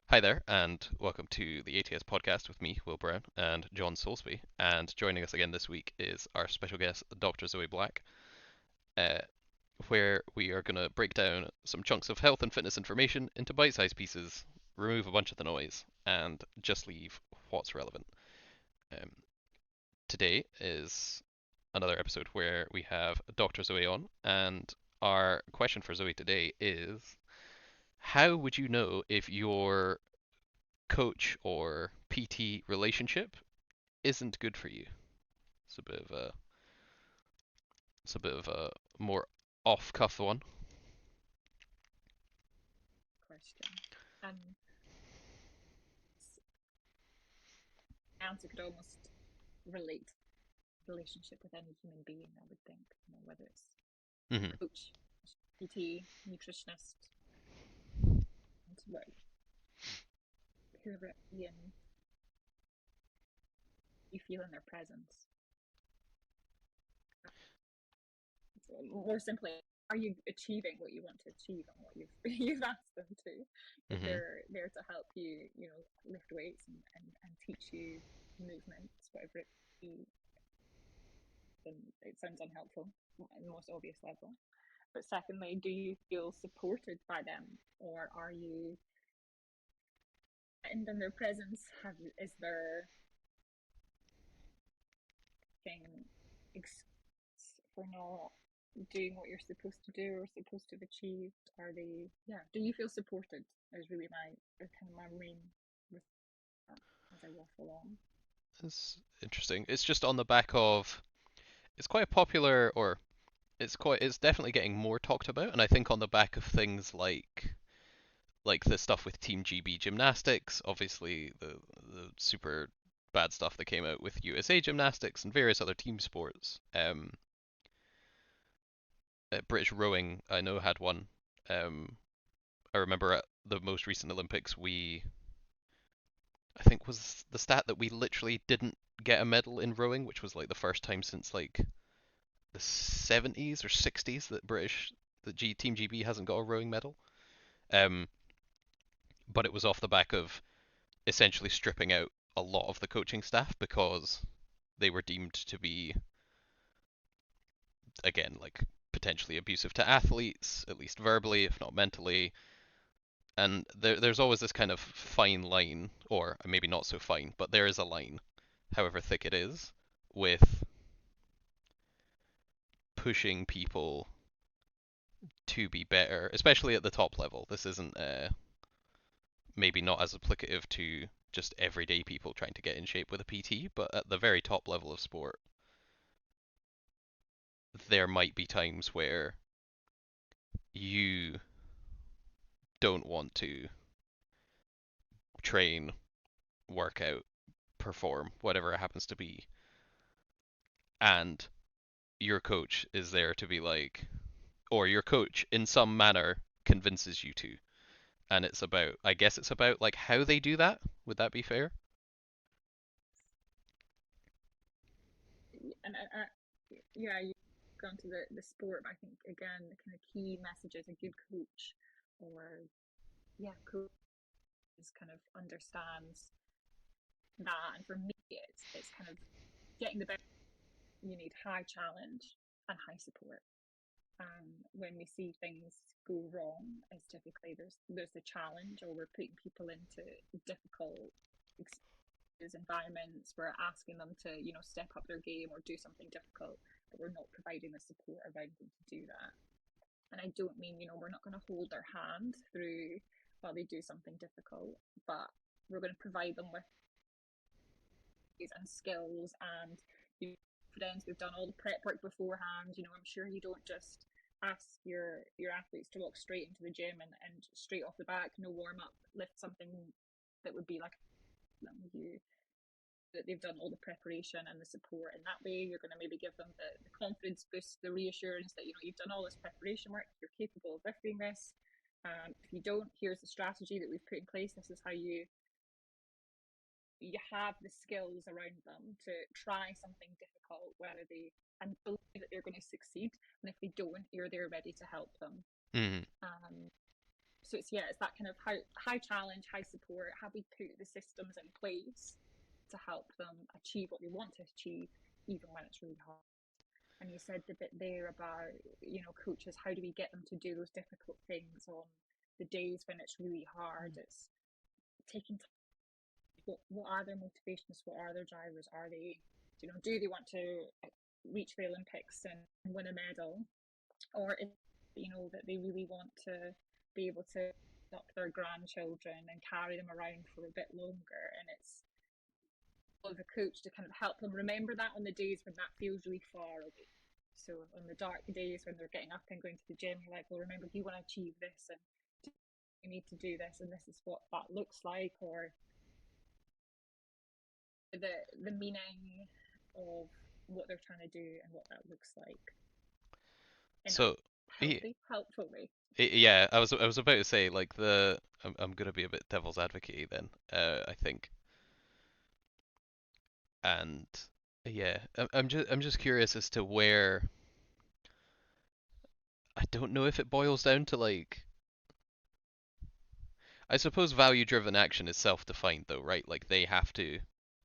Hi there, and welcome to the ATS podcast with me, Will Brown, and John Soulsby. And joining us again this week is our special guest, Dr. Zoe Black, uh, where we are going to break down some chunks of health and fitness information into bite sized pieces, remove a bunch of the noise, and just leave what's relevant. Um, Today is another episode where we have Dr. Zoe on, and our question for Zoe today is how would you know if your coach or PT relationship isn't good for you? It's a bit of a more off cuff one. Question. And answer could almost relate to relationship with any human being, I would think, whether it's Hmm. coach, PT, nutritionist, whoever you feel in their presence. So more simply, are you achieving what you want to achieve and what you've asked them to? If Hmm. they're there to help you, lift weights and teach you movements, whatever it be, then it sounds unhelpful at the most obvious level. But secondly, do you feel supported by them, or are you in their presence? Is there thing for not doing what you're supposed to do or supposed to have achieved? Are they? Yeah. Do you feel supported? Is really my main as I waffle on. It's interesting. It's just on the back of it's quite a popular or it's definitely getting more talked about, and I think on the back of things like the stuff with Team GB gymnastics, obviously the super bad stuff that came out with USA gymnastics and various other team sports. British rowing, I know, had one. Um, I remember at the most recent Olympics, I think was the stat that we literally didn't get a medal in rowing, which was like the first time since like the 70s or 60s that Team GB hasn't got a rowing medal. Um, but it was off the back of essentially stripping out a lot of the coaching staff because they were deemed to be, again, like potentially abusive to athletes, at least verbally, if not mentally. And there's always this kind of fine line, or maybe not so fine, but there is a line, however thick it is, with pushing people to be better, especially at the top level. This isn't maybe not as applicative to just everyday people trying to get in shape with a PT, but at the very top level of sport, there might be times where you don't want to train, work out, perform, whatever it happens to be, and your coach is there to be like, or your coach in some manner convinces you to. And I guess it's about like how they do that. Would that be fair? And yeah, you've gone to the sport, but I think again the kind of key message is a good coach, or yeah, coach is kind of understands that. And for me, it's kind of getting the best. You need high challenge and high support. When we see things go wrong, is typically there's the challenge, or we're putting people into difficult environments. We're asking them to step up their game or do something difficult, but we're not providing the support around them to do that. And I don't mean we're not going to hold their hand through while they do something difficult, but we're going to provide them with and skills and confidence. We've done all the prep work beforehand. I'm sure you don't just ask your athletes to walk straight into the gym and straight off the back, no warm up, lift something that would be like you that they've done all the preparation and the support in that way. You're going to maybe give them the confidence boost, the reassurance that you've done all this preparation work, you're capable of lifting this. If you don't, here's the strategy that we've put in place. This is how you have the skills around them to try something difficult, whether they and believe that they're going to succeed. And if they don't, you're there ready to help them. Mm-hmm. Um, So it's, yeah, it's that kind of high challenge, high support. How we put the systems in place to help them achieve what they want to achieve, even when it's really hard. And you said the bit there about, coaches, how do we get them to do those difficult things on the days when it's really hard? It's taking time. What are their motivations? What are their drivers? Are they, do they want to reach the Olympics and win a medal? Or is that they really want to be able to up their grandchildren and carry them around for a bit longer? And it's of a coach to kind of help them remember that on the days when that feels really far away. So on the dark days when they're getting up and going to the gym, you're like, well, remember, you want to achieve this, and you need to do this, and this is what that looks like, or the meaning of what they're trying to do and what that looks like in a So, yeah, helpful way. yeah, I was about to say like I'm gonna be a bit devil's advocate then. I think, and yeah, I'm just curious as to where I don't know if it boils down to like I suppose value-driven action is self-defined though, right? Like they have to,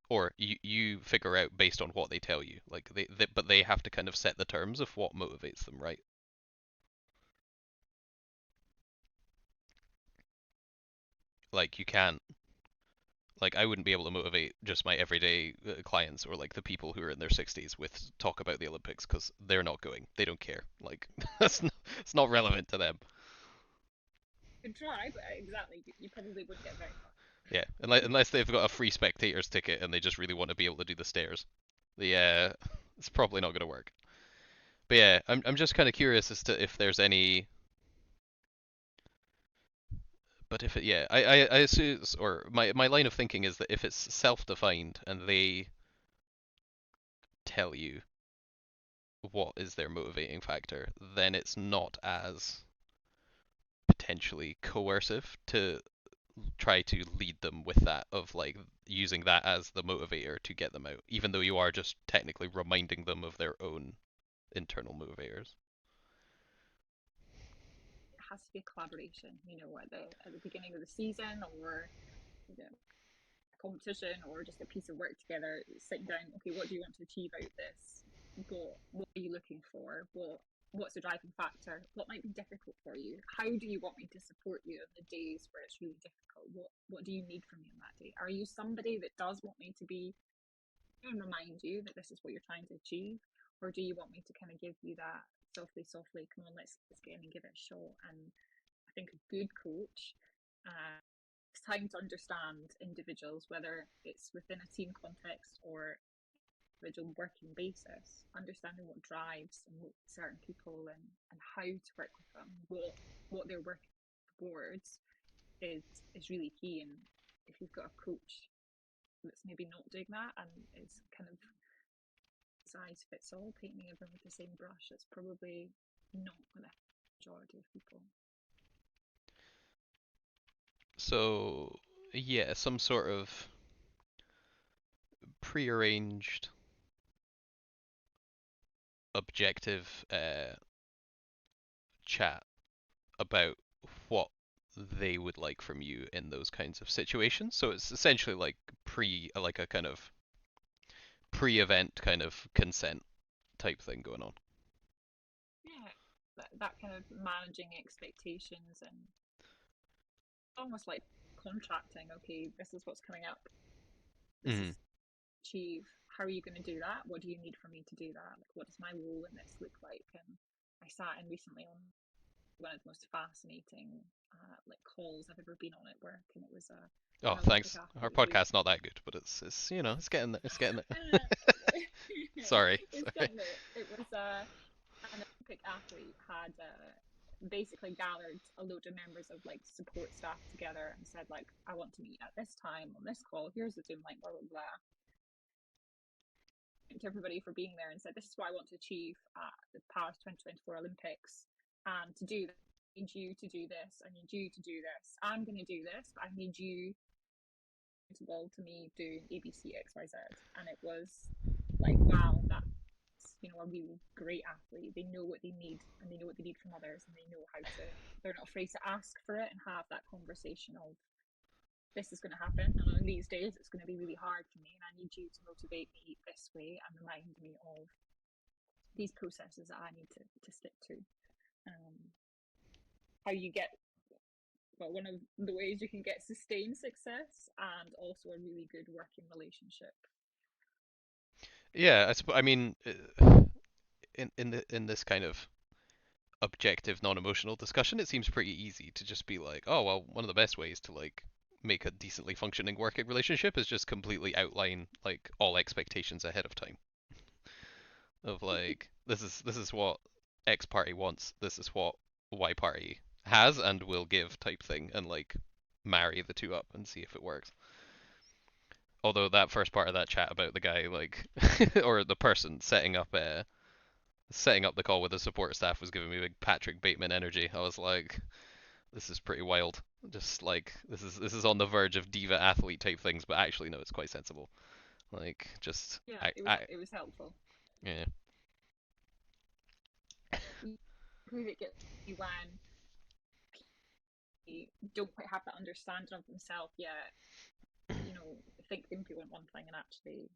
or you figure out based on what they tell you. Like but they have to kind of set the terms of what motivates them, right? Like you can't, like I wouldn't be able to motivate just my everyday clients or like the people who are in their 60s with talk about the Olympics because they're not going. They don't care. Like it's not relevant to them. You could try, but exactly, you probably wouldn't get very far. Yeah, unless they've got a free spectators ticket and they just really want to be able to do the stairs. The it's probably not going to work. But yeah, I'm just kind of curious as to if there's any. But if it, yeah, I assume, or my line of thinking is that if it's self-defined and they tell you what is their motivating factor, then it's not as potentially coercive to try to lead them with that of like using that as the motivator to get them out, even though you are just technically reminding them of their own internal motivators. It has to be a collaboration, at the beginning of the season, or a competition, or just a piece of work together, sitting down. Okay, what do you want to achieve out of this? What are you looking for? What's the driving factor? What might be difficult for you? How do you want me to support you on the days where it's really difficult? What do you need from me on that day? Are you somebody that does want me to be and remind you that this is what you're trying to achieve, or do you want me to kind of give you that softly, come on, let's get in and give it a shot? And I think a good coach, it's time to understand individuals, whether it's within a team context or individual working basis, understanding what drives and what certain people, and how to work with them, what they're working towards is really key. And if you've got a coach that's maybe not doing that and is kind of size fits all, painting everyone with the same brush, it's probably not going to help the majority of people. So yeah, some sort of prearranged objective chat about what they would like from you in those kinds of situations. So it's essentially like like a kind of pre-event kind of consent type thing going on. Yeah, that kind of managing expectations, and almost like contracting. Okay, this is what's coming up. This Hmm. is achieve. How are you going to do that? What do you need from me to do that? Like, what does my role in this look like? And I sat in recently on one of the most fascinating like calls I've ever been on at work, and it was Oh, an Olympic thanks. Our athlete who podcast's not that good, but it's it's getting there. It's getting there. Sorry, it's sorry. getting there. It was an Olympic athlete had basically gathered a load of members of like support staff together and said, like, I want to meet at this time on this call. Here's the Zoom link, blah blah blah. Thanked everybody for being there and said, this is what I want to achieve at the Paris 2024 Olympics. And to do that, I need you to do this. I need you to do this. I'm going to do this, but I need you to me doing ABC XYZ. And it was like, wow, that's a really great athlete. They know what they need, and they know what they need from others, and they know how to. They're not afraid to ask for it and have that conversation of, this is going to happen, and on these days it's going to be really hard for me, and I need you to motivate me this way and remind me of these processes that I need to stick to. Um, how you get, well, one of the ways you can get sustained success and also a really good working relationship. Yeah, I mean, in this kind of objective, non-emotional discussion, it seems pretty easy to just be like, oh well, one of the best ways to like make a decently functioning working relationship is just completely outline like all expectations ahead of time. Of like, this is what X party wants, this is what Y party has and will give type thing, and like marry the two up and see if it works. Although that first part of that chat about the guy like or the person setting up the call with the support staff was giving me big Patrick Bateman energy. I was like, this is pretty wild. Just like this is on the verge of diva athlete type things, but actually no, it's quite sensible. Like just Yeah, I it was helpful. yeah. Prove it gets you when they don't quite have that understanding of themselves yet. Think they want one thing and actually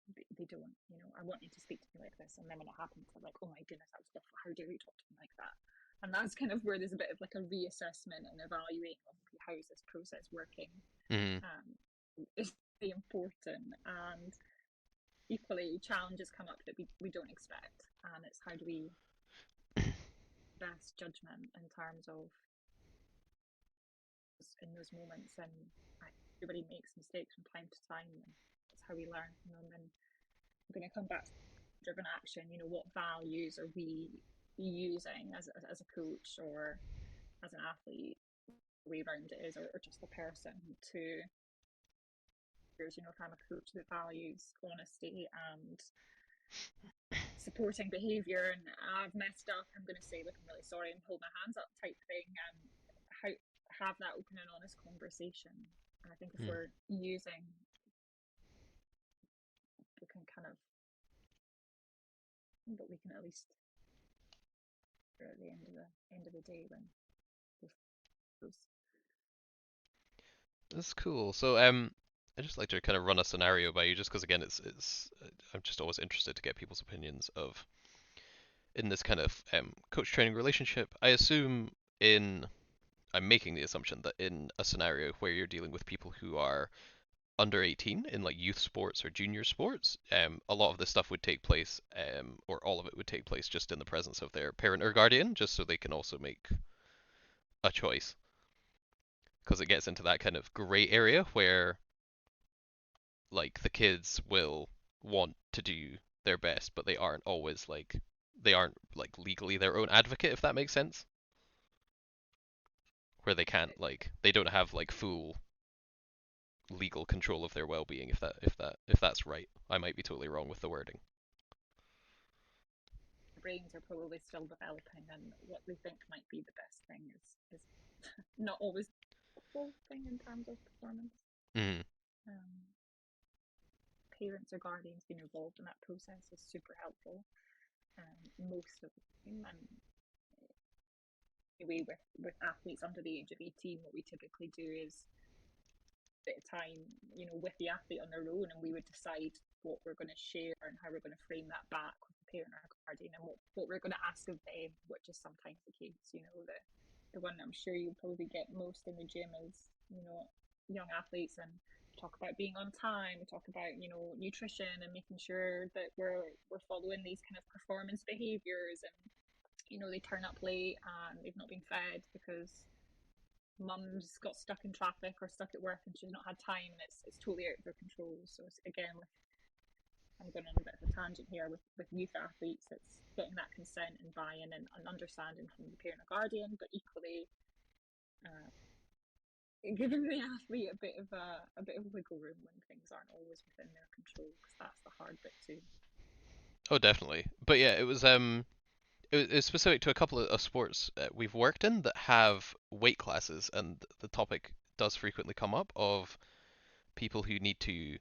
they don't. I want you to speak to me like this, and then when it happens, I'm like, oh my goodness, that was difficult. How dare you talk to me like that? And that's kind of where there's a bit of like a reassessment and evaluating of, okay, how is this process working. Mm. Is really important, and equally challenges come up that we don't expect, and it's how do we best judgment in terms of in those moments. And everybody makes mistakes from time to time, and that's how we learn from them. And I'm going to come back to driven action. What values are we using as a coach or as an athlete, way around it is, or just a person to, if I'm a coach that values honesty and supporting behavior, and I've messed up, I'm going to say, look, I'm really sorry, and hold my hands up type thing, and how have that open and honest conversation. And I think if Mm. we're using, we can kind of, but we can at least at the end of the day when those. That's cool. So I just like to kind of run a scenario by you, just because again, it's I'm just always interested to get people's opinions of in this kind of coach training relationship. I assume in I'm making the assumption that in a scenario where you're dealing with people who are under 18 in like youth sports or junior sports, a lot of this stuff would take place, or all of it would take place just in the presence of their parent or guardian, just so they can also make a choice. Because it gets into that kind of gray area where like the kids will want to do their best, but they aren't like legally their own advocate, if that makes sense. Where they can't like they don't have like full legal control of their well-being, if that's right. I might be totally wrong with the wording. Brains are probably still developing, and what they think might be the best thing is not always the helpful thing in terms of performance. Mm. Um, Parents or guardians being involved in that process is super helpful, most of the time. And anyway, with athletes under the age of 18, what we typically do is a bit of time, with the athlete on their own, and we would decide what we're going to share and how we're going to frame that back with the parent or guardian, and what we're going to ask of them, which is sometimes the case. The one I'm sure you probably get most in the gym is, young athletes, and talk about being on time, talk about, nutrition and making sure that we're following these kind of performance behaviors, and they turn up late and they've not been fed because mum's got stuck in traffic or stuck at work and she's not had time, and it's totally out of their control. So it's, again, I'm going on a bit of a tangent here with youth athletes. It's getting that consent and buy-in and understanding from the parent or guardian, but equally uh, giving the athlete a bit of wiggle room when things aren't always within their control, because that's the hard bit too. Oh, definitely. But yeah, it was specific to a couple of sports we've worked in that have weight classes, and the topic does frequently come up of people who need to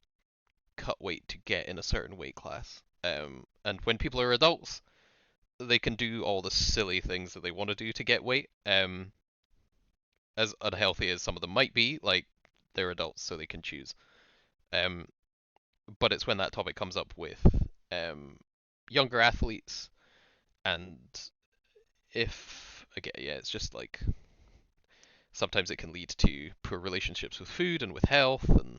cut weight to get in a certain weight class. And when people are adults, they can do all the silly things that they want to do to get weight. As unhealthy as some of them might be, like they're adults, so they can choose. Um, but it's when that topic comes up with um, younger athletes, and if again, yeah, it's just like sometimes it can lead to poor relationships with food and with health and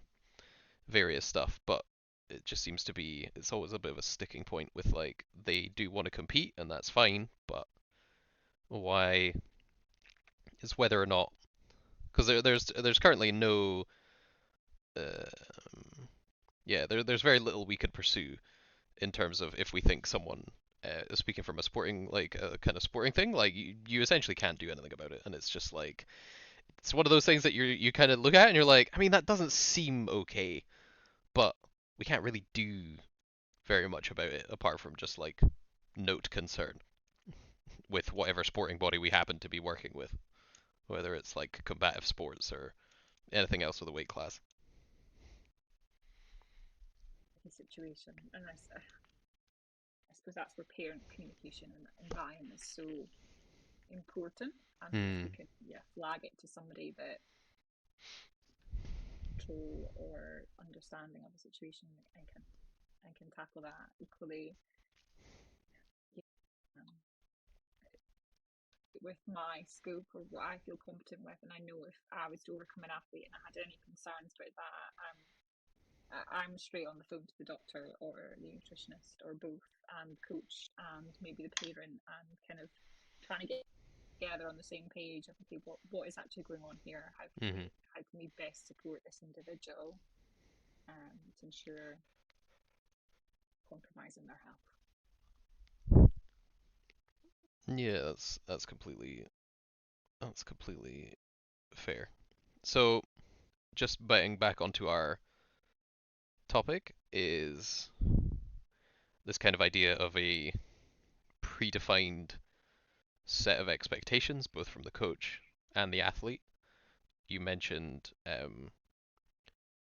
various stuff. But it just seems to be it's always a bit of a sticking point with like they do want to compete and that's fine, but why is whether or not because there's currently no there's very little we could pursue in terms of if we think someone speaking from a sporting like a kind of sporting thing like you essentially can't do anything about it and it's just like it's one of those things that you kind of look at and you're like I mean that doesn't seem okay but we can't really do very much about it apart from just like note concern with whatever sporting body we happen to be working with whether it's like combative sports or anything else with a weight class. The situation, and I suppose that's where parent communication and buy-in is so important. And if you Hmm. can, yeah, flag it to somebody that control or understanding of the situation and can tackle that equally. Yeah, with my scope or what I feel competent with, and I know if I was to overcome an athlete and I had any concerns about that, I'm straight on the phone to the doctor or the nutritionist or both, and coach and maybe the parent, and kind of trying to get together on the same page of okay, what is actually going on here? Hmm. How can we best support this individual to ensure compromising their health? Yeah, that's completely fair. So, just getting back onto our topic is this kind of idea of a predefined set of expectations, both from the coach and the athlete. You mentioned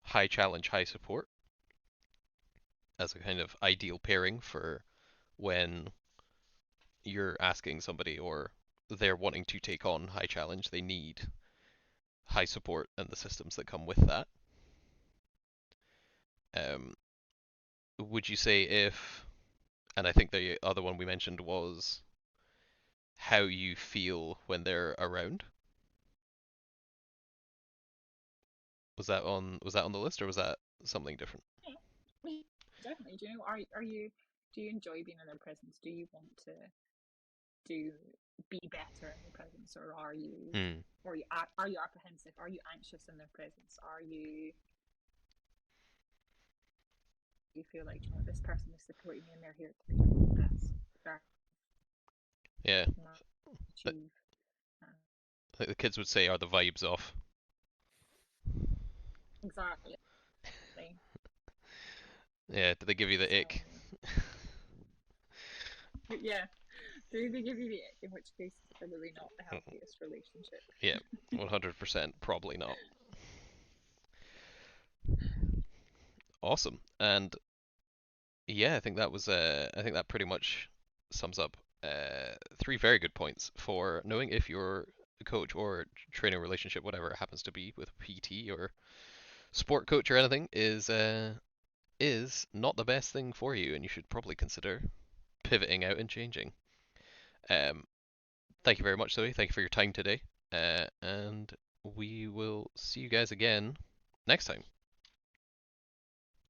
high challenge, high support as a kind of ideal pairing for when you're asking somebody or they're wanting to take on high challenge, they need high support and the systems that come with that. Um, would you say if, and I think the other one we mentioned was how you feel when they're around. Was that on the list or was that something different? Yeah, definitely. Do you know? Are you? Do you enjoy being in their presence? Do you want to do be better in their presence, or are you? Hmm. Or are you apprehensive? Are you anxious in their presence? Are you? You feel like you know this person is supporting me and they're here to make me the best that Yeah. I can I achieve. Uh, think the kids would say, "Are the vibes off?" exactly. Yeah. Did they give you the So ick? yeah, do they give you the in which case it's probably not the healthiest relationship. Yeah. 100%. Probably not. Awesome. And yeah, I think that pretty much sums up three very good points for knowing if your coach or training relationship, whatever it happens to be with PT or sport coach or anything, is not the best thing for you, and you should probably consider pivoting out and changing. Um, Thank you very much, Zoe. Thank you for your time today, and we will see you guys again next time.